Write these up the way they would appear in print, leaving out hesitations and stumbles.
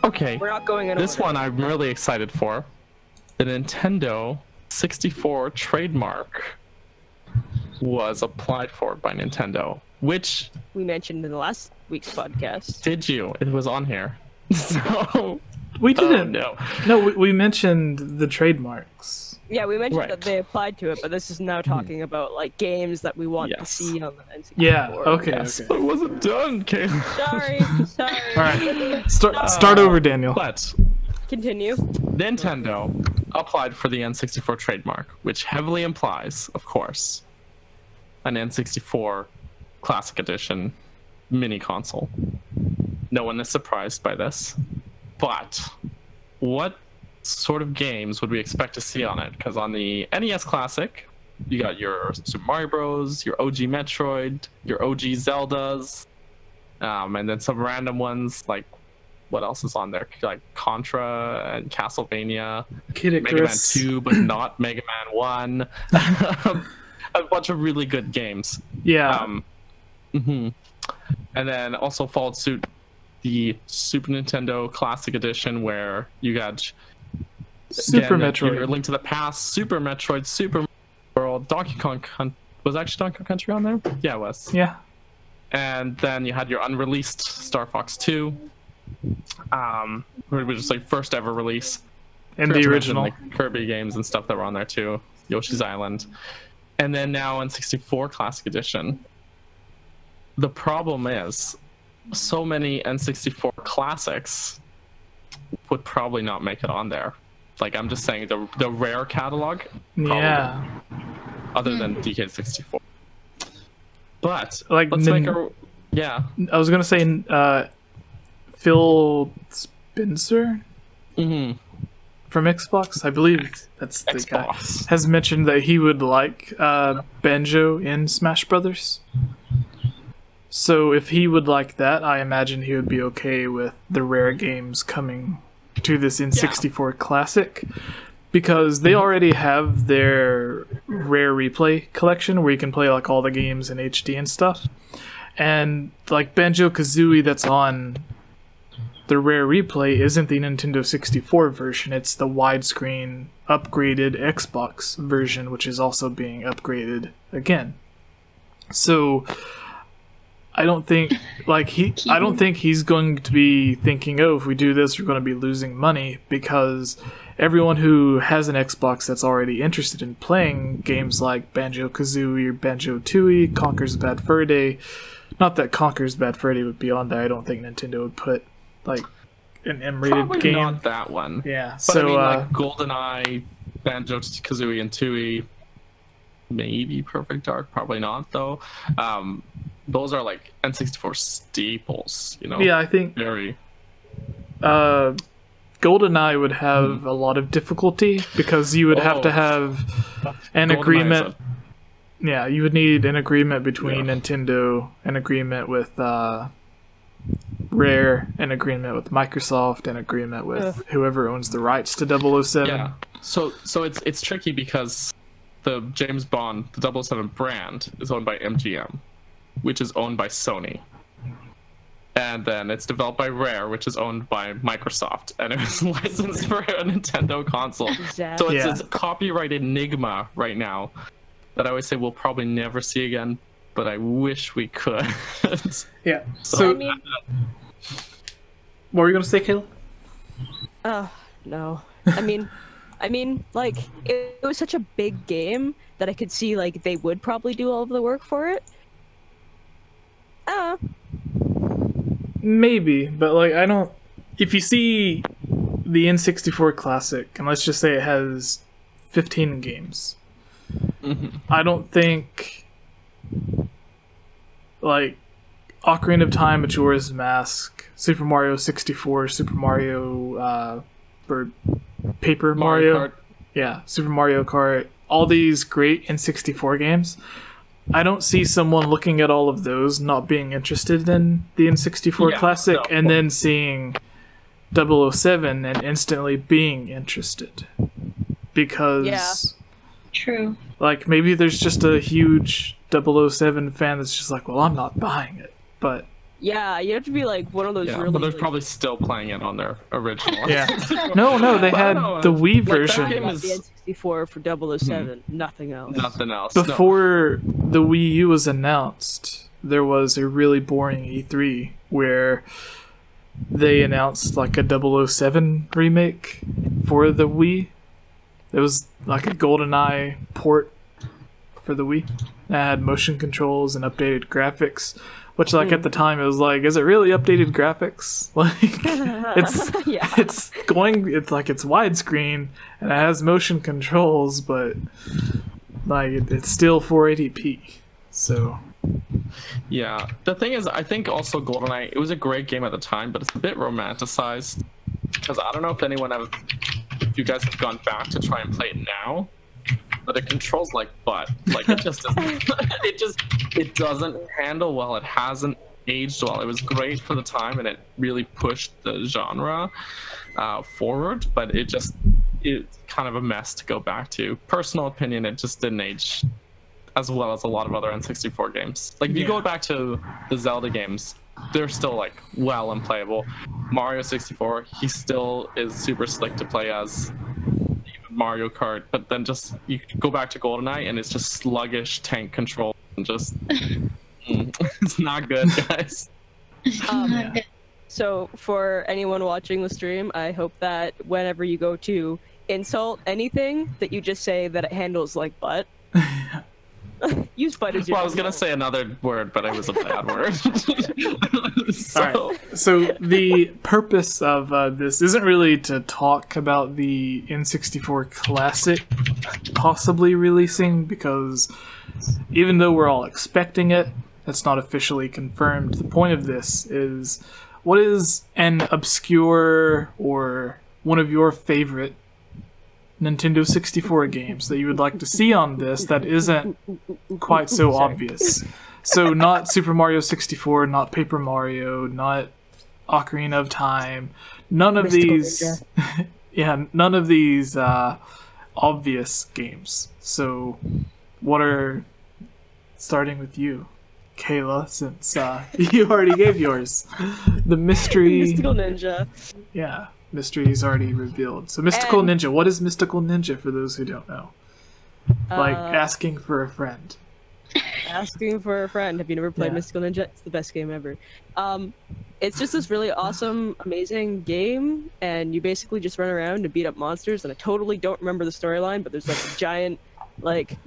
Okay. We're not going in This order. one I'm really excited for. The Nintendo 64 trademark was applied for by Nintendo, which we mentioned in the last week's podcast. did you? It was on here. So We didn't. no. No, we mentioned the trademarks. Yeah, we mentioned Right. that they applied to it, but this is now talking about like games that we want to Yes. see on the N64. Yeah. Okay. Yes, Okay. but it wasn't done, Caleb. Sorry. All right. Start over, Daniel. But Continue. Nintendo applied for the N64 trademark, which heavily implies, of course, an N64 Classic Edition mini console. No one is surprised by this. But what sort of games would we expect to see on it? Because on the NES Classic, you got your Super Mario Bros., your OG Metroid, your OG Zeldas, and then some random ones like what else is on there? Like Contra and Castlevania, Kid Mega Man Icarus. 2, but not Mega Man 1. A bunch of really good games. Yeah. And then also followed suit the Super Nintendo Classic Edition, where you got Super again, Metroid. your Link to the Past, Super Metroid, Super World, Donkey Kong. Was actually Donkey Kong Country on there? Yeah, it was. Yeah. And then you had your unreleased Star Fox 2, which was like first ever release. And Forgot the to mention, original. like, Kirby games and stuff that were on there too. Yoshi's Island. And then now N64 Classic Edition. The problem is, so many N64 classics would probably not make it on there. Like, I'm just saying, the rare catalog, probably, Yeah. other than DK64. But Like let's make our I was gonna say Phil Spencer from Xbox, I believe that's the guy, Xbox. has mentioned that he would like Banjo in Smash Brothers. So if he would like that, I imagine he would be okay with the rare games coming to this N64 Classic, because they already have their rare replay collection where you can play like all the games in HD and stuff. And like Banjo-Kazooie that's on the rare replay isn't the Nintendo 64 version, it's the widescreen upgraded Xbox version, which is also being upgraded again. So I don't think he's going to be thinking, oh, if we do this, we're going to be losing money, because everyone who has an Xbox that's already interested in playing games like Banjo-Kazooie or Banjo-Tooie, Conker's Bad Fur Day, not that Conker's Bad Fur Day would be on there, I don't think Nintendo would put like an M-rated Probably game. not that one. Yeah, But so I mean, like GoldenEye, Banjo-Kazooie, and Tooie, maybe Perfect Dark, probably not though. Those are like N64 staples, you know. yeah, I think Very. GoldenEye would have a lot of difficulty because you would have to have an GoldenEye agreement. is Yeah, you would need an agreement between Nintendo, an agreement with Rare, an agreement with Microsoft, an agreement with whoever owns the rights to 007. Yeah. So it's tricky because the James Bond, the 007 brand, is owned by MGM, which is owned by Sony. And then it's developed by Rare, which is owned by Microsoft, and it was licensed for a Nintendo console. Exactly. So it's Yeah. this copyright enigma right now that I always say we'll probably never see again, but I wish we could. Yeah. I So, mean, what were you going to say, Kayla? no. I mean, like, it was such a big game that I could see, like, they would probably do all of the work for it. Maybe, but like I don't. If you see the N64 Classic, and let's just say it has 15 games, I don't think like Ocarina of Time, Majora's Mask, Super Mario 64, Super Mario, or Paper Mario, Kart. yeah, Super Mario Kart, all these great N64 games. I don't see someone looking at all of those not being interested in the N64 Yeah, Classic no. and then seeing 007 and instantly being interested. Because, Yeah. True. like, maybe there's just a huge 007 fan that's just like, well, I'm not buying it. But Yeah, you have to be like one of those Yeah, really. but they're like, probably still playing it on their original. Yeah. No, they had the Wii that version. game is- the N64 for 007, nothing else. Nothing else. No. Before the Wii U was announced, there was a really boring E3 where they announced like a 007 remake for the Wii. It was like a GoldenEye port for the Wii. It had motion controls and updated graphics, which like at the time it was like, is it really updated graphics? Like Yeah. it's widescreen and it has motion controls, but like it's still 480p. So Yeah, the thing is, I think also GoldenEye, it was a great game at the time, but it's a bit romanticized. Because I don't know if you guys have gone back to try and play it now, but it controls like butt. Like it just doesn't, it doesn't handle well. It hasn't aged well. It was great for the time and it really pushed the genre forward, but it's kind of a mess to go back to. Personal opinion, it just didn't age as well as a lot of other N64 games. Like if you go back to the Zelda games, they're still like well and playable. Mario 64, he still is super slick to play as. Mario Kart, but then just you go back to GoldenEye and it's just sluggish tank control and just it's not good, guys. So for anyone watching the stream, I hope that whenever you go to insult anything, that you just say that it handles like butt. Use butt as your. Well, I was gonna say another word, but it was a bad word. All right. So the purpose of this isn't really to talk about the N64 Classic possibly releasing, because even though we're all expecting it, it's not officially confirmed. The point of this is, what is an obscure or one of your favorite Nintendo 64 games that you would like to see on this that isn't quite so obvious? So not Super Mario 64, not Paper Mario, not Ocarina of Time, none of Mystical these none of these obvious games. So what are, starting with you, Kayla, since you already gave yours, the mystery. Mystical Ninja. Yeah, mystery is already revealed. So Mystical Ninja, what is Mystical Ninja for those who don't know? Like asking for a friend. Asking for a friend. Have you never played Mystical Ninja? It's the best game ever. It's just this really awesome, amazing game, and you basically just run around and beat up monsters, and I totally don't remember the storyline, but there's like a giant, like,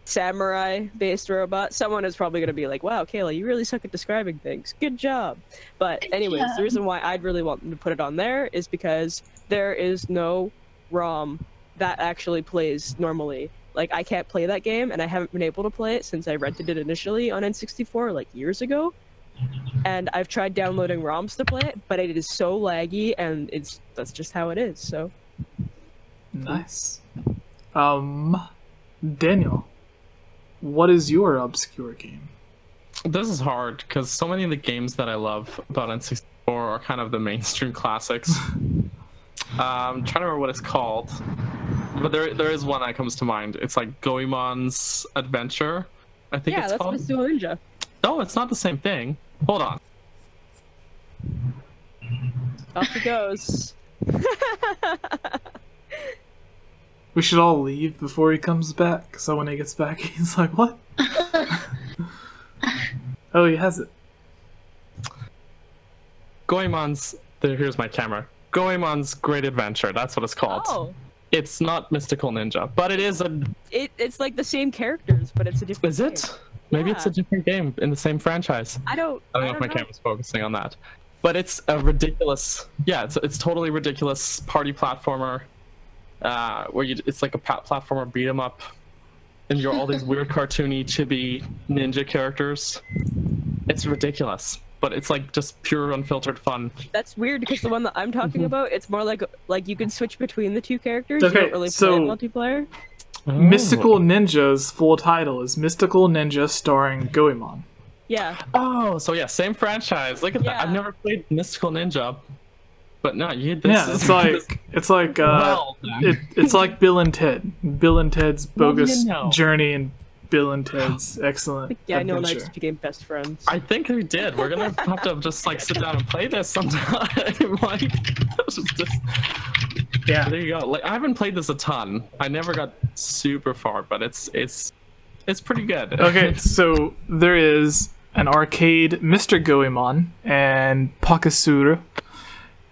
samurai-based robot. Someone is probably going to be like, wow, Kayla, you really suck at describing things. Good job. But anyways, the reason why I'd really want them to put it on there is because there is no ROM that actually plays normally. Like, I can't play that game, and I haven't been able to play it since I rented it initially on N64, like, years ago. And I've tried downloading ROMs to play it, but it is so laggy, and that's just how it is, so. Nice. Daniel, what is your obscure game? This is hard, because so many of the games that I love about N64 are kind of the mainstream classics. I'm trying to remember what it's called. But there is one that comes to mind. It's like Goemon's Adventure, I think it's called. Yeah, that's Mystical Ninja. No, it's not the same thing. Hold on. Off he goes. We should all leave before he comes back, so when he gets back, he's like, what? Oh, he has it. Goemon's... Here's my camera. Goemon's Great Adventure, that's what it's called. Oh. It's not Mystical Ninja, but it is a... It's like the same characters, but it's a different game. Is it? Maybe it's a different game in the same franchise. I don't know if my camera's focusing on that. But it's a ridiculous... Yeah, it's totally ridiculous party platformer where it's like a platformer beat 'em up. And you're all these weird cartoony, chibi ninja characters. It's ridiculous. But it's like just pure unfiltered fun. That's weird because the one that I'm talking about, it's more like you can switch between the two characters. Okay, you don't really play multiplayer. Oh. Mystical Ninja's full title is Mystical Ninja starring Goemon. Yeah. Oh, so yeah, same franchise. Look at that. I've never played Mystical Ninja, but no, it's like Bill and Ted. Bill and Ted's bogus journey in Bill and Ted's Excellent Yeah, I know, and I Adventure. just became best friends. I think we did. We're gonna have to just like sit down and play this sometime. Like, just, Yeah. there you go. Like, I haven't played this a ton. I never got super far, but it's pretty good. Okay, so there is an arcade Mr. Goemon and Pakasuru.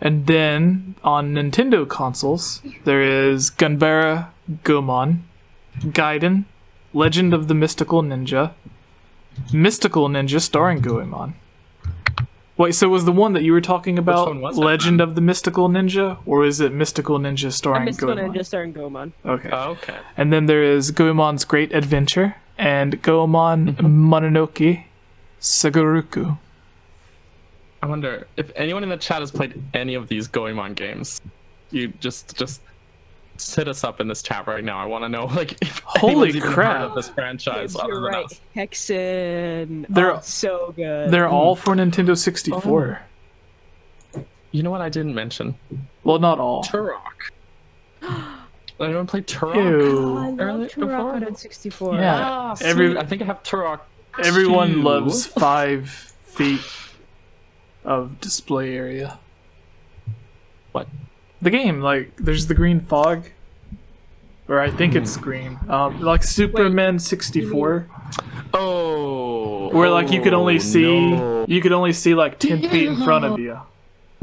And then on Nintendo consoles, there is Gunbara Goemon, Gaiden, Legend of the Mystical Ninja, Mystical Ninja starring Goemon. Wait, so was the one that you were talking about one was it, Legend of the Mystical Ninja, or is it Mystical Ninja starring Mystical Goemon? Ninja starring Goemon. Okay. Okay. And then there is Goemon's Great Adventure and Goemon Mononoke Sagaruku. I wonder if anyone in the chat has played any of these Goemon games. You just hit us up in this chat right now. I want to know, like, if Holy anyone's even crap. heard of this franchise other You're than right. us. Hexen. They're- Oh, so good. They're all for Nintendo 64. You know what I didn't mention? Well, not all. Turok. Anyone played Turok? Ew. I love Early- Turok before? on N64. Yeah. Ah, Every- sweet. I think I have Turok. Everyone 2. loves 5 feet of display area. What? The game, like, there's the green fog. Or I think it's green. Like Superman 64. Oh. Where like you could only see no. like 10 feet in front of you.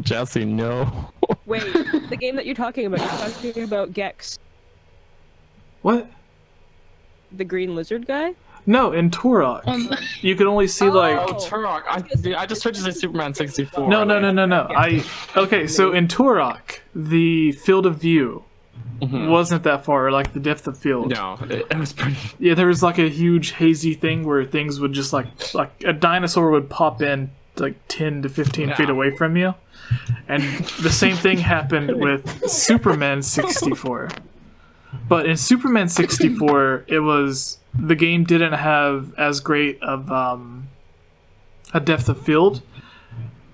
Jesse, no. Wait, the game that you're talking about Gex, What? the green lizard guy? No, in Turok. You could only see like Oh, Turok. I just heard you say Superman 64. No. Okay, so in Turok, the field of view wasn't that far, like the depth of field. No, it was pretty. Yeah, there was like a huge hazy thing where things would just like a dinosaur would pop in like 10 to 15 feet Yeah. away from you. And the same thing happened with Superman 64. But in Superman 64, the game didn't have as great of a depth of field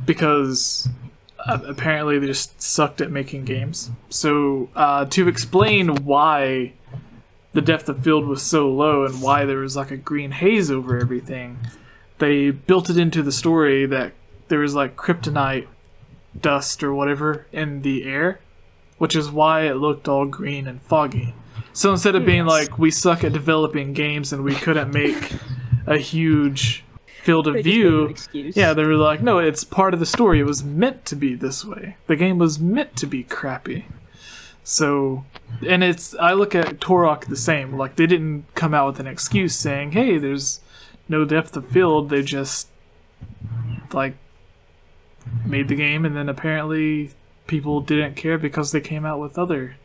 because apparently they just sucked at making games. So to explain why the depth of field was so low and why there was like a green haze over everything, they built it into the story that there was like kryptonite dust or whatever in the air, which is why it looked all green and foggy. So instead of being like, we suck at developing games and we couldn't make a huge field of They just made view, an excuse. yeah, they were like, no, it's part of the story. It was meant to be this way. The game was meant to be crappy. So, and I look at Turok the same. Like, they didn't come out with an excuse saying, hey, there's no depth of field. They just, like, made the game, and then apparently people didn't care because they came out with other It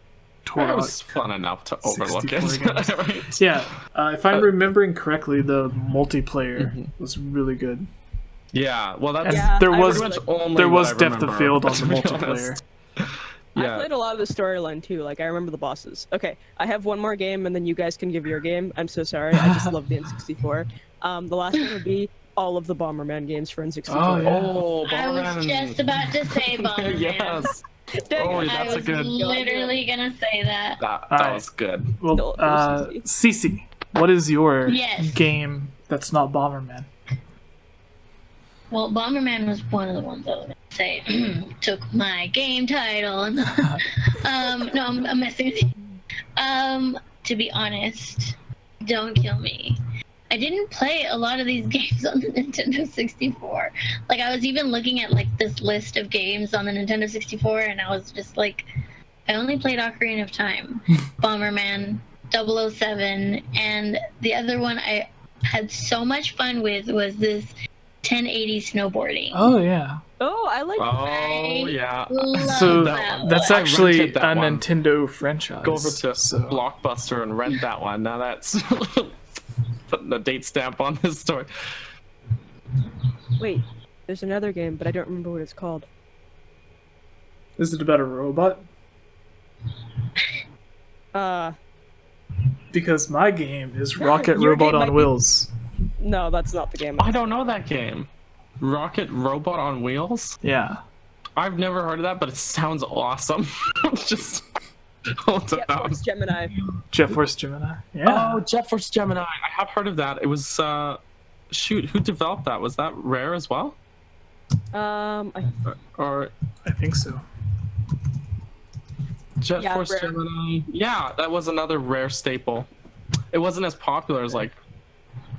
Turok. was fun enough to overlook 64 it. Right? Yeah, if I'm remembering correctly, the multiplayer was really good. Yeah, well, that's And Yeah, there I was remember there was what I depth of remember, field on to the be multiplayer. honest. I Yeah. played a lot of the storyline too. Like I remember the bosses. Okay, I have one more game, and then you guys can give your game. I'm so sorry. I just love the N64. The last one would be all of the Bomberman games for N64. Oh, yeah. Oh, I was just about to say Bomberman. Yes. Dang Oh, it. that's I a was good. literally gonna say that. That Alright. was good. Well, No, Cece, what is your Yes. game that's not Bomberman? Well, Bomberman was one of the ones I was gonna say took my game title. No, I'm messing with you. To be honest, don't kill me. I didn't play a lot of these games on the Nintendo 64. Like, I was even looking at, like, this list of games on the Nintendo 64, and I was just like, I only played Ocarina of Time, Bomberman, 007, and the other one I had so much fun with was this 1080 snowboarding. Oh yeah. Oh, I like. Oh yeah. Love So that that's I actually rented that a one. Nintendo franchise. Go over to so. Blockbuster and rent that one. Now that's putting a date stamp on this story. Wait, there's another game, but I don't remember what it's called. Is it about a robot? Because my game is Rocket Your Robot game on might be- Wheels. No, that's not the game. I don't know that game. Rocket Robot on Wheels? Yeah. I've never heard of that, but it sounds awesome. Just Hold Jet on. Force Gemini. Jet Force Gemini. Yeah. Oh, Jet Force Gemini. I have heard of that. It was shoot, who developed that? Was that Rare as well? Or I think so. Jet Yeah, Force Rare. Gemini. Yeah, that was another Rare staple. It wasn't as popular as like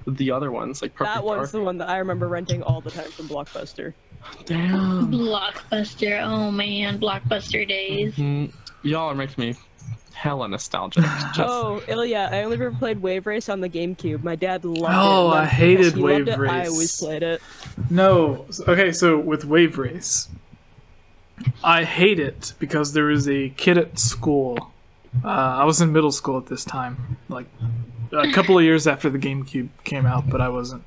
the other ones, like Perfect That was Dark. the one that I remember renting all the time from Blockbuster. Damn. Blockbuster. Oh man, Blockbuster days. Y'all are making me hella nostalgic. Just, Oh, Ilya, I only ever played Wave Race on the GameCube. My dad loved it. Oh, and I then hated because he loved Wave it, I Race. always played it. No. Okay, so with Wave Race, I hate it because there was a kid at school. I was in middle school at this time, like a couple of years after the GameCube came out, but I wasn't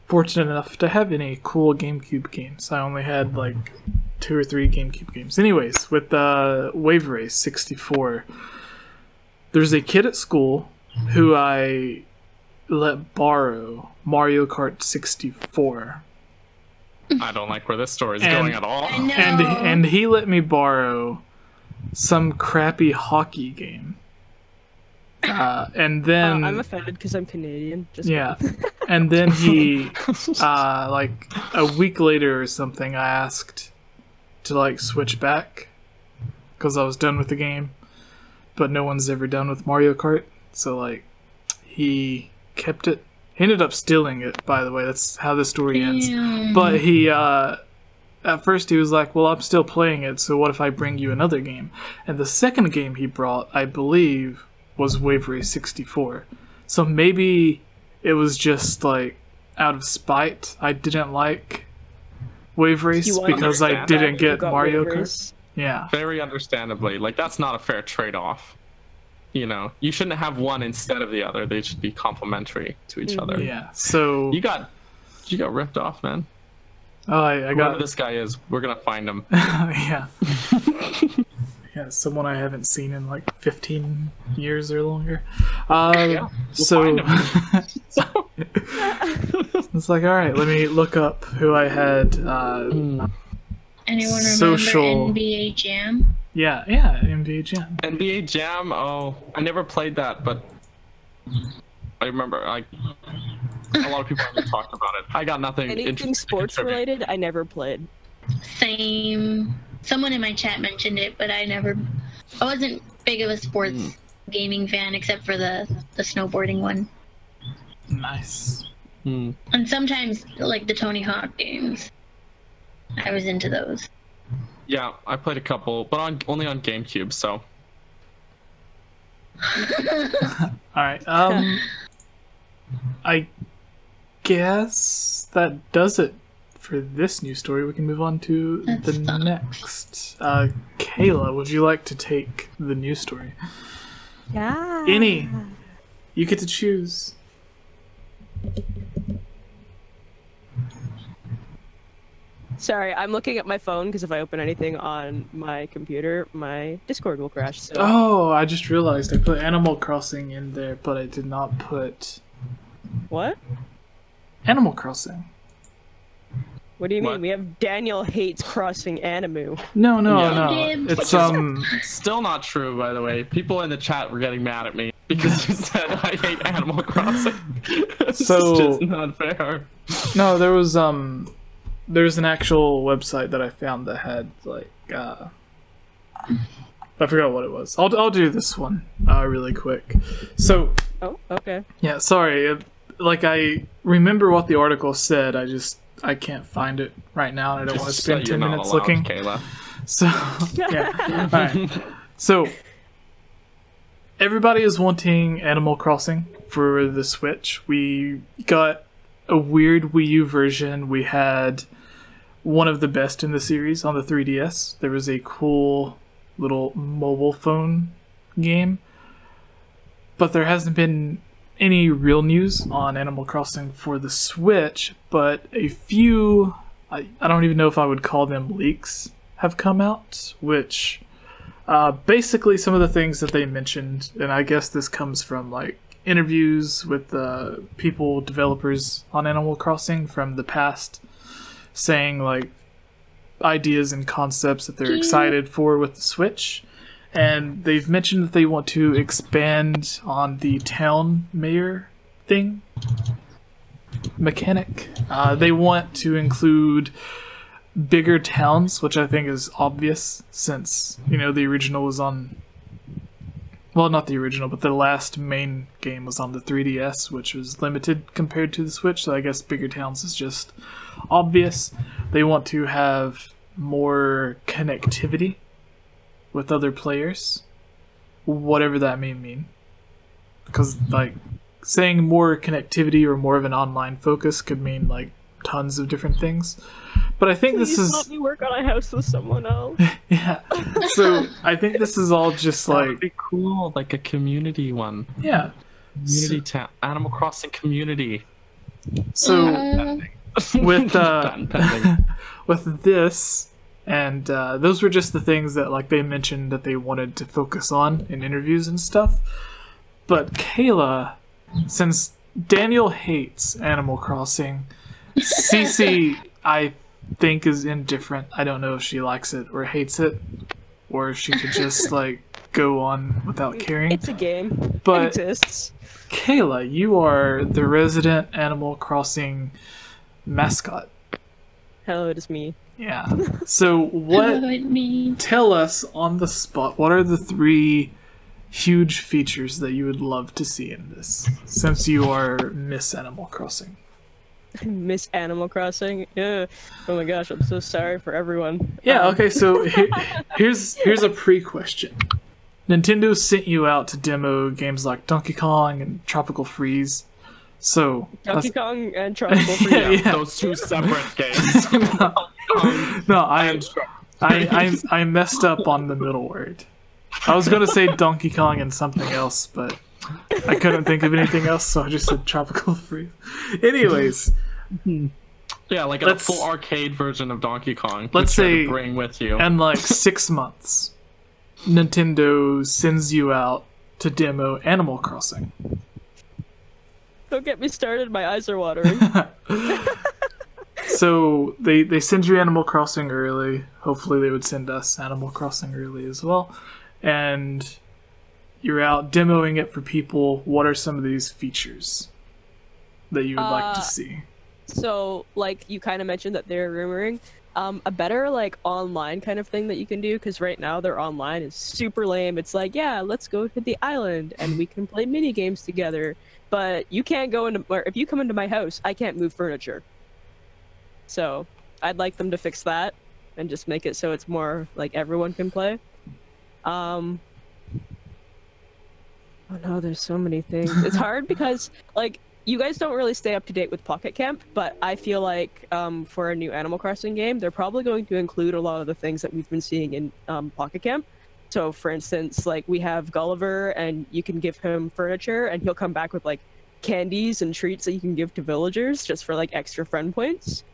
fortunate enough to have any cool GameCube games. I only had like 2 or 3 GameCube games. Anyways, with Wave Race 64, there's a kid at school who I let borrow Mario Kart 64. I don't like where this story is And- going at all. I know. And he let me borrow some crappy hockey game. And then I'm offended because I'm Canadian. Just yeah, and then he like a week later or something, I asked to like switch back because I was done with the game, but no one's ever done with Mario Kart, so like he kept it. He ended up stealing it, by the way. That's how the story ends. Damn. But he at first he was like, well, I'm still playing it, so what if I bring you another game? And the second game he brought, I believe, was Wave Race 64. So maybe it was just like out of spite. I didn't like Wave Race You because I understand didn't You get got Mario Wave Kart. Race. Yeah. Very understandably, like that's not a fair trade-off. You know, you shouldn't have one instead of the other. They should be complementary to each other. Yeah. So You got ripped off, man. oh, I Whoever got this guy is, we're gonna find him. yeah. Yeah, someone I haven't seen in like 15 years or longer. We'll So find it's like, all right, let me look up who I had. Anyone remember social- NBA Jam? Yeah, NBA Jam. NBA Jam. Oh, I never played that, but I remember like a lot of people haven't talked about it. I got nothing. Anything interesting to sports contribute. related, I never played. Same. Someone in my chat mentioned it, but I wasn't big of a sports gaming fan except for the snowboarding one. Nice. Hmm. And sometimes like the Tony Hawk games. I was into those. Yeah, I played a couple, but only on GameCube. So All right. I guess that does it for this news story. We can move on to That the sucks. next. Kayla, would you like to take the news story? Yeah. Any. You get to choose. Sorry, I'm looking at my phone because if I open anything on my computer, my Discord will crash. So Oh, I just realized I put Animal Crossing in there, but I did not put what? Animal Crossing. What do you mean? What? We have Daniel hates crossing Animu. No, Yeah. no. It's still not true, by the way. People in the chat were getting mad at me because you said I hate Animal Crossing. It's So- just not fair. no. There's an actual website that I found that had like I forgot what it was. I'll do this one really quick. So Oh, okay. yeah, sorry. Like I remember what the article said. I can't find it right now, and I don't want to Just spend so you're 10 not minutes allowed, looking. Kayla. So yeah, all right. So everybody is wanting Animal Crossing for the Switch. We got a weird Wii U version. We had one of the best in the series on the 3DS. There was a cool little mobile phone game, but there hasn't been any real news on Animal Crossing for the Switch. But a few, I don't even know if I would call them leaks, have come out, which basically some of the things that they mentioned, and I guess this comes from like interviews with developers on Animal Crossing from the past, saying like ideas and concepts that they're excited for with the Switch. and they've mentioned that they want to expand on the town mayor thing mechanic. They want to include bigger towns, which I think is obvious since, you know, the original was on, well, not the original, but the last main game was on the 3DS, which was limited compared to the Switch, so I guess bigger towns is just obvious. They want to have more connectivity with other players, whatever that may mean. Because, like, saying more connectivity or more of an online focus could mean, like, tons of different things. But I think Please this is... let me work on a house with someone else. Yeah. So, I think this is all just, That like... would be cool, like a community one. Yeah. Community town. Animal Crossing community. So, with, Patent pending. with this... And those were just the things that, like, they mentioned that they wanted to focus on in interviews and stuff. But Kayla, since Daniel hates Animal Crossing, Cece, I think, is indifferent. I don't know if she likes it or hates it, or if she could just, like, go on without caring. It's a game. But it exists. Kayla, you are the resident Animal Crossing mascot. Hello, it is me. Yeah. So what... Tell us on the spot, what are the 3 huge features that you would love to see in this, since you are Miss Animal Crossing? Miss Animal Crossing? Yeah. Oh my gosh, I'm so sorry for everyone. Yeah, okay, so here's a pre-question. Nintendo sent you out to demo games like Donkey Kong and Tropical Freeze. So Donkey Kong and Tropical Freeze. Yeah. Those 2 separate games. No, I messed up on the middle word. I was gonna say Donkey Kong and something else, but I couldn't think of anything else, so I just said Tropical Freeze. Anyways, Yeah, like a full arcade version of Donkey Kong. Let's you try say to bring with you. in like 6 months, Nintendo sends you out to demo Animal Crossing. Don't get me started, my eyes are watering. So they send you Animal Crossing early. Hopefully they would send us Animal Crossing early as well. And you're out demoing it for people. What are some of these features that you would like to see? So, like, you kind of mentioned that they're rumoring a better, like, online kind of thing that you can do, because right now their online is super lame. It's like, yeah, let's go to the island and we can play mini games together, but you can't go into, or if you come into my house, I can't move furniture. So I'd like them to fix that and just make it so it's more like everyone can play. Oh no, there's so many things. It's hard because, like, you guys don't really stay up to date with Pocket Camp, but I feel like for a new Animal Crossing game, they're probably going to include a lot of the things that we've been seeing in Pocket Camp. So, for instance, like, we have Gulliver, and you can give him furniture, and he'll come back with, like, candies and treats that you can give to villagers just for, like, extra friend points.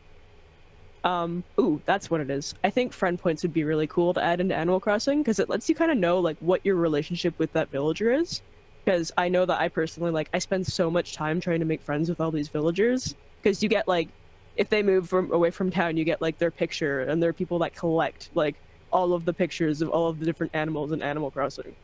Ooh, that's what it is. I think friend points would be really cool to add into Animal Crossing, because it lets you kind of know, like, what your relationship with that villager is. Because I know that I personally, like, I spend so much time trying to make friends with all these villagers. Because you get, like, if they move away from town, you get, like, their picture, and there are people that collect, like, all of the pictures of all of the different animals in Animal Crossing.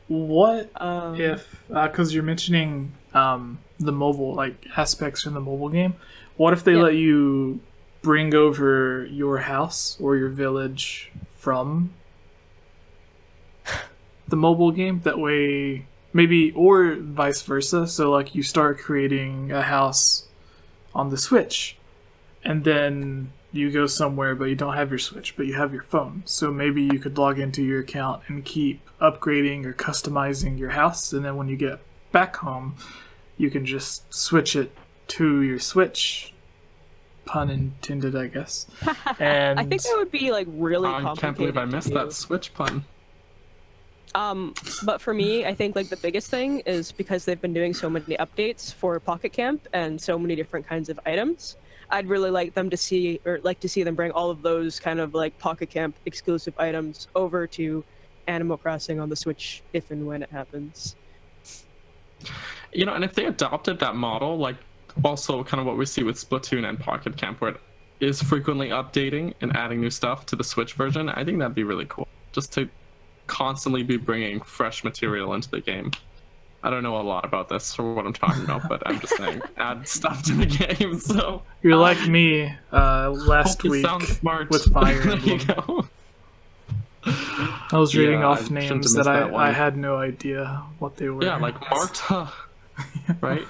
What if, because you're mentioning the mobile, like, aspects from the mobile game, what if they let you bring over your house or your village from the mobile game? That way, maybe, or vice versa. So, like, you start creating a house on the Switch, and then you go somewhere, but you don't have your Switch, but you have your phone. So maybe you could log into your account and keep upgrading or customizing your house, and then when you get back home, you can just switch it to your Switch. Pun intended, I guess. And I think that would be, like, really complicated. I can't believe I missed that Switch pun. But for me, I think, like, the biggest thing is because they've been doing so many updates for Pocket Camp and so many different kinds of items, I'd really like them to see, or like to see them bring all of those kind of, like, Pocket Camp exclusive items over to Animal Crossing on the Switch if and when it happens. You know, and if they adopted that model, like, also kind of what we see with Splatoon and Pocket Camp, where it is frequently updating and adding new stuff to the Switch version, I think that'd be really cool. Just to constantly be bringing fresh material into the game. I don't know a lot about this or what I'm talking about, but I'm just saying, add stuff to the game. So You're like me last hope you week sound smart. with Fire There you Emblem. go. I was reading Yeah, I off shouldn't have names missed that that one. I had no idea what they were. Yeah, like Marta, right?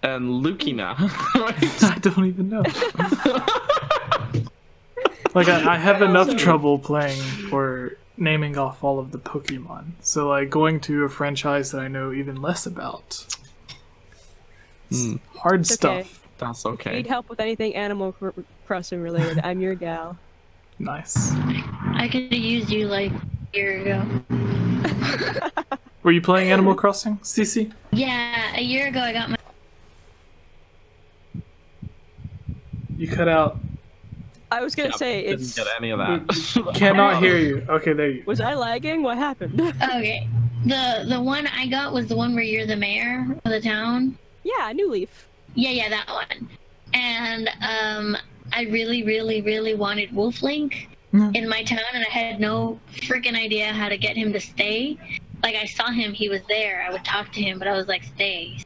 And Lucina, right? I don't even know. Like I have enough trouble playing or naming off all of the Pokemon. So like going to a franchise that I know even less about. Hard It's stuff. okay. That's If you okay. need help with anything Animal Crossing related, I'm your gal. Nice. I could have used you like a year ago. Were you playing Animal Crossing, Cece? Yeah, a year ago I got my. You cut out. I was gonna Yeah, say didn't it's. get any of that. Cannot hear you. Okay, there you. Was I lagging? What happened? Okay, the one I got was the one where you're the mayor of the town. Yeah, New Leaf. Yeah, that one. And I really wanted Wolf Link in my town, and I had no freaking idea how to get him to stay. Like, I saw him, he was there, I would talk to him, but I was like, stay,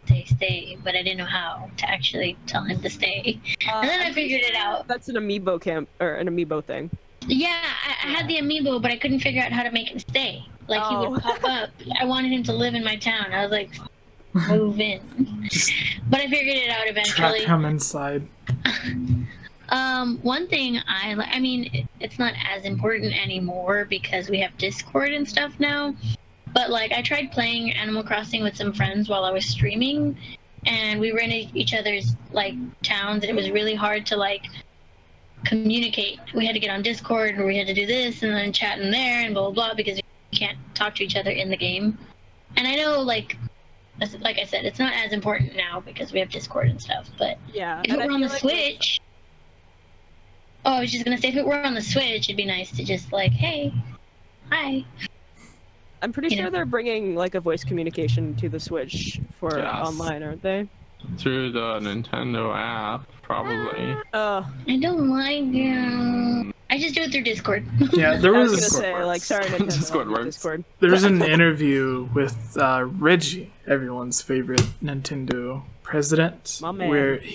but I didn't know how to actually tell him to stay. And then I figured it out. That's an amiibo camp or an amiibo thing. Yeah, I had the amiibo, but I couldn't figure out how to make him stay. Like, he would pop up. I wanted him to live in my town. I was like, move in. But I figured it out eventually. Trap him inside. One thing I mean, it's not as important anymore because we have Discord and stuff now. But like, I tried playing Animal Crossing with some friends while I was streaming, and we were in each other's like towns, and it was really hard to like communicate. We had to get on Discord, or we had to do this, and then chat in there, and blah blah blah, because we can't talk to each other in the game. And I know, like I said, it's not as important now because we have Discord and stuff. But Yeah. if it were on the Switch, I was just gonna say, if it were on the Switch, it'd be nice to just like, hey, hi. I'm pretty sure they're bringing like a voice communication to the Switch for Yes. online, aren't they? Through the Nintendo app, probably. I don't like it. I just do it through Discord. Yeah, there I was gonna was say, works. like, sorry, Nintendo. Discord works. Discord. there was an interview with Reggie, everyone's favorite Nintendo president, My man. where His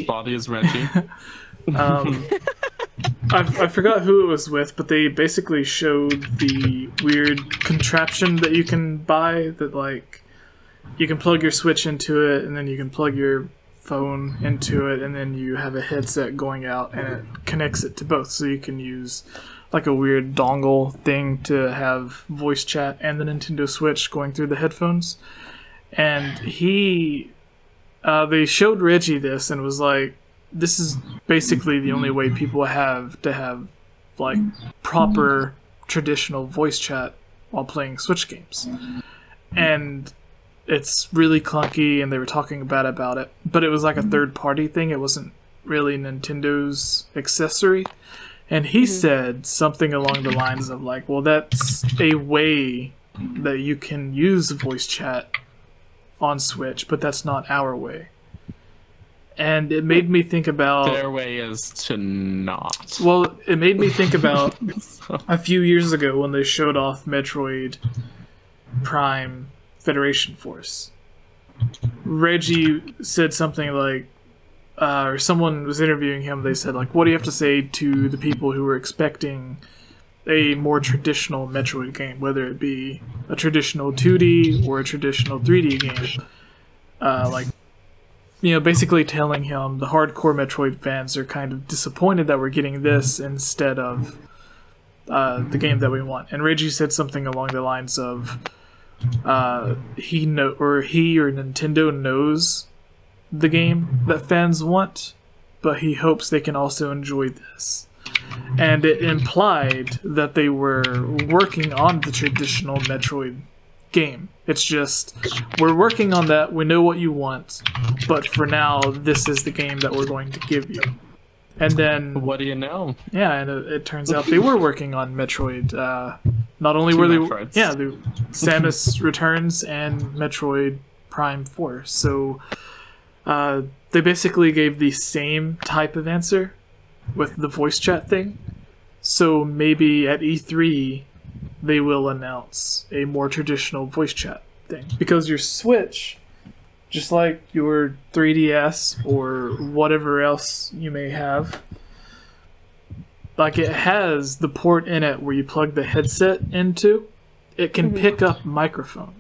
he body is Reggie. I forgot who it was with, but they basically showed the weird contraption that you can buy that like you can plug your Switch into it, and then you can plug your phone into it, and then you have a headset going out, and it connects it to both, so you can use like a weird dongle thing to have voice chat and the Nintendo Switch going through the headphones. And they showed Reggie this and was like, this is basically the only way people have to have like proper traditional voice chat while playing Switch games. And it's really clunky, and they were talking bad about it, but it was like a third-party thing. It wasn't really Nintendo's accessory. And he said something along the lines of like, well, that's a way that you can use voice chat on Switch, but that's not our way. And it made me think about... Their way is to not. Well, it made me think about a few years ago when they showed off Metroid Prime Federation Force. Reggie said something like, or someone was interviewing him, they said, like, what do you have to say to the people who were expecting a more traditional Metroid game, whether it be a traditional 2D or a traditional 3D game? Like, you know, basically telling him the hardcore Metroid fans are kind of disappointed that we're getting this instead of the game that we want. And Reggie said something along the lines of, he or Nintendo knows the game that fans want, but he hopes they can also enjoy this. And it implied that they were working on the traditional Metroid game. It's just, we're working on that, we know what you want, but for now, this is the game that we're going to give you. And then, What do you know? yeah, and it turns out they were working on Metroid. Not only were they, Metroids. yeah, the Samus Returns and Metroid Prime 4. So they basically gave the same type of answer with the voice chat thing. So maybe at E3 they will announce a more traditional voice chat thing. Because your Switch, just like your 3DS or whatever else you may have, like it has the port in it where you plug the headset into. It can pick up microphone.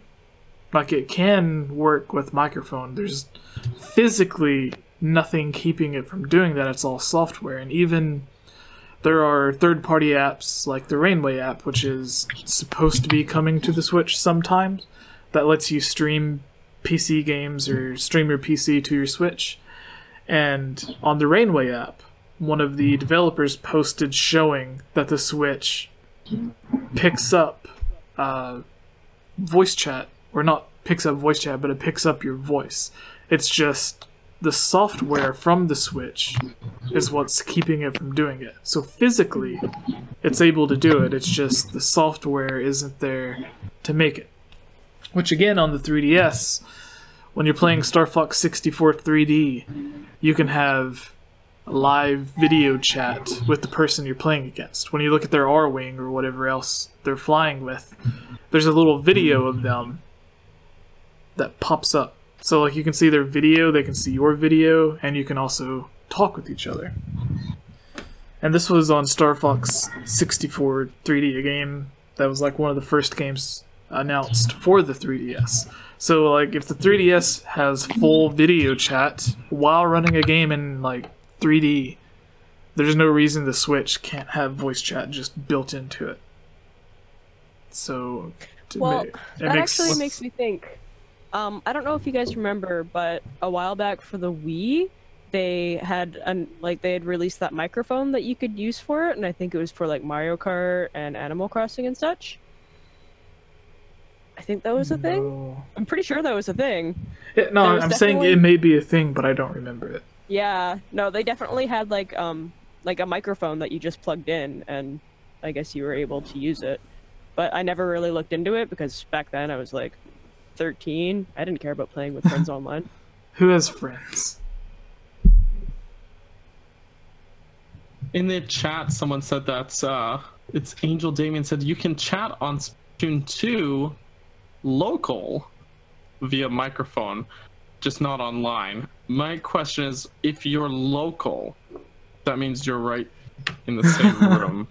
Like it can work with microphone. There's physically nothing keeping it from doing that. It's all software. And even there are third-party apps like the Rainway app, which is supposed to be coming to the Switch sometimes, that lets you stream PC games or stream your PC to your Switch. And on the Rainway app, one of the developers posted showing that the Switch picks up voice chat, or not picks up voice chat, but it picks up your voice. It's just the software from the Switch is what's keeping it from doing it. So physically, it's able to do it. It's just the software isn't there to make it. Which again, on the 3DS, when you're playing Star Fox 64 3D, you can have a live video chat with the person you're playing against. When you look at their R-Wing or whatever else they're flying with, there's a little video of them that pops up. So like you can see their video, they can see your video, and you can also talk with each other. And this was on Star Fox 64 3D, a game that was like one of the first games announced for the 3DS. So like if the 3DS has full video chat while running a game in like 3D, there's no reason the Switch can't have voice chat just built into it. So well, that actually makes me think. I don't know if you guys remember, but a while back for the Wii, they had they had released that microphone that you could use for it, and I think it was for like Mario Kart and Animal Crossing and such. I think that was a thing. I'm pretty sure that was a thing. Yeah, no, I'm saying it may be a thing, but I don't remember it. Yeah, no, they definitely had like a microphone that you just plugged in, and I guess you were able to use it. But I never really looked into it because back then I was like 13. I didn't care about playing with friends online. Who has friends? In the chat, someone said that it's Angel Damien said you can chat on Splatoon 2 local via microphone, just not online. My question is, if you're local, that means you're right in the same room.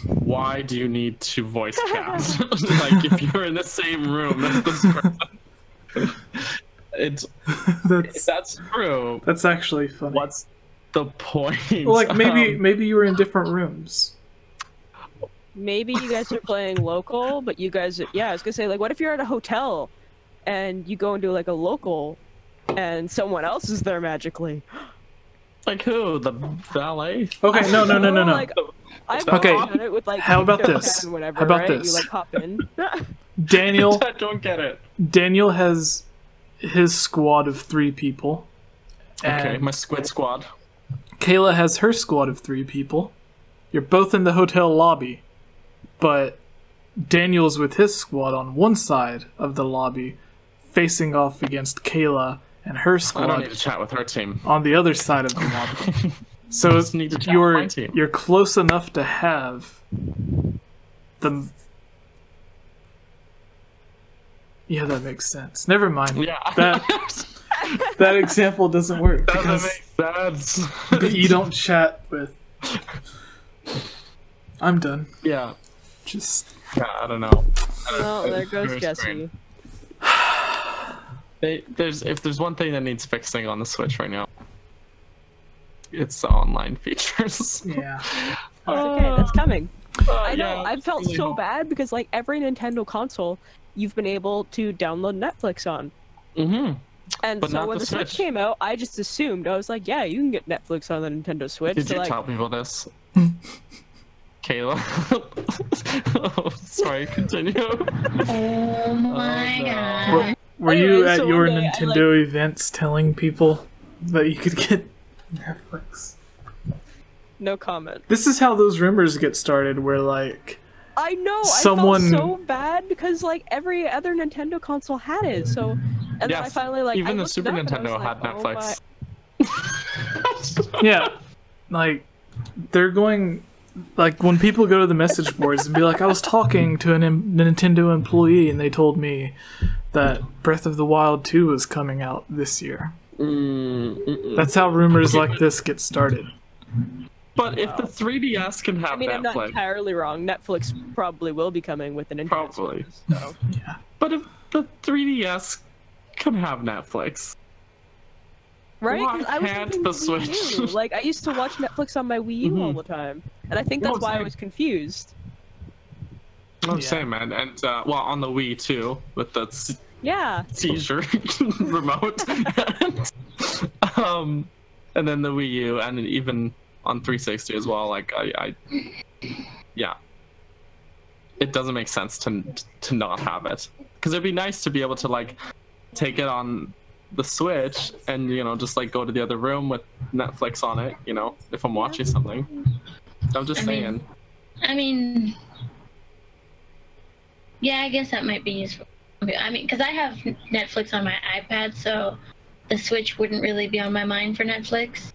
Why do you need to voice chat? Like, if you're in the same room as this person, that's true. That's actually funny. What's the point? Well, like maybe you were in different rooms. Maybe you guys are playing local, but you guys, yeah, I was gonna say, like, what if you're at a hotel and you go into like a local and someone else is there magically? Like who? The valet? Okay, no. Like, okay, it with, like, how about this? Whatever, how about right? this? You like hop in. Daniel. I don't get it. Daniel has his squad of 3 people. Okay, my squid squad. Kayla has her squad of 3 people. You're both in the hotel lobby, but Daniel's with his squad on one side of the lobby, facing off against Kayla and her squad. I don't need to chat with her team. On the other side of the lobby. So you're close enough to have the... Yeah, that makes sense. Never mind. Yeah. That example doesn't work. Doesn't make sense. You don't chat with... I'm done. Yeah. Just... Yeah, I don't know. Well, there goes Jesse. If there's one thing that needs fixing on the Switch right now, it's the online features. Yeah. That's okay, that's coming. I know, Yeah, I felt really so bad because like every Nintendo console you've been able to download Netflix on. Mm-hmm. And But so not when the Switch came out, I just assumed, I was like, yeah, you can get Netflix on the Nintendo Switch. Did so, you like, tell people this? Kayla? Oh, sorry, continue. Oh my no. god. Were you Anyway, at so your one day, Nintendo events telling people that you could get Netflix? No comment. This is how those rumors get started, where like... I know, Someone- I felt so bad because like every other Nintendo console had it, so... And then I Yes, finally like... even I the looked it Super up and I Nintendo was had like, oh Netflix. Yeah, like, they're going... like when people go to the message boards and be like, I was talking to a Nintendo employee and they told me that Breath of the Wild 2 is coming out this year. That's how rumors like this get started. But if the 3DS can have I mean, I'm not Netflix, entirely wrong. Netflix probably will be coming with an Nintendo Probably. Switch, so. Yeah. but if the 3DS can have Netflix, Right? Why 'Cause I was can't thinking the Wii U. Switch? Like, I used to watch Netflix on my Wii U all the time. And I think No, that's why I same. was confused. I'm Yeah. saying, man, and well, on the Wii too, with the Yeah. seizure remote, and then the Wii U, and even on 360 as well. Like, yeah, it doesn't make sense to not have it, because it'd be nice to be able to like take it on the Switch and just like go to the other room with Netflix on it. If I'm watching something. I'm just saying. I mean, yeah, I guess that might be useful. I mean, because I have Netflix on my iPad, so the Switch wouldn't really be on my mind for Netflix.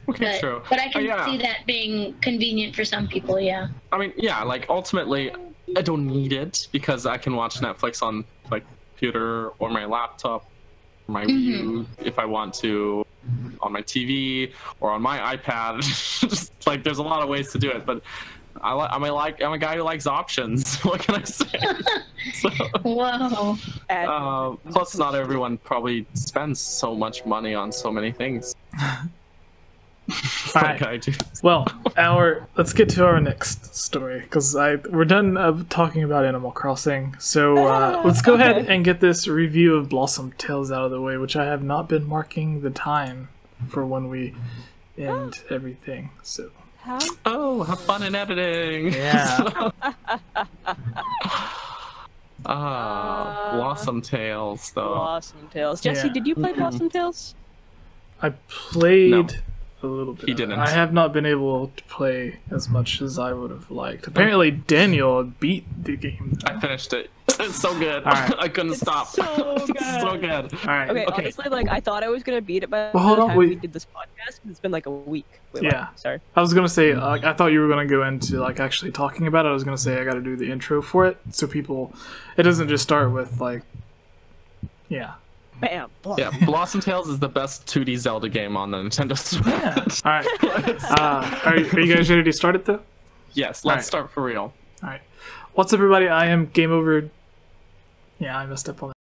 Okay, true. But I can Yeah. see that being convenient for some people, yeah. I mean, yeah, like ultimately, I don't need it because I can watch Netflix on my computer or my laptop, or my Wii U if I want to, on my TV or on my iPad. Just, like, there's a lot of ways to do it, but I'm a guy who likes options. What can I say? So, Whoa. plus, not everyone probably spends so much money on so many things. Like I do. Well, let's get to our next story, because we're done talking about Animal Crossing. So let's go ahead and get this review of Blossom Tales out of the way, which I have not been marking the time for when we end everything. So. Oh, have fun in editing. Yeah. Blossom Tales, though. Blossom Tales. Jesse, Yeah. did you play Blossom Tales? I played No. a little bit. He of it. didn't. I have not been able to play as much as I would have liked. Apparently, Daniel beat the game. I finished it. It's so good. All right. I couldn't stop. so It's so good. All right. Okay, Okay. honestly, like, I thought I was gonna beat it by Well, hold the on, time we wait. did this podcast. It's been like a week. Wait, Yeah. what? Sorry. I was gonna say, I thought you were gonna go into like actually talking about it. I was gonna say I got to do the intro for it, so it doesn't just start with like, yeah. Bam. Yeah, Blossom Tales is the best 2D Zelda game on the Nintendo Switch. All right. Are you guys ready to start it though? Yes, let's Alright. start for real. All right. What's up, everybody? I am Game Over. Yeah, I messed up on that.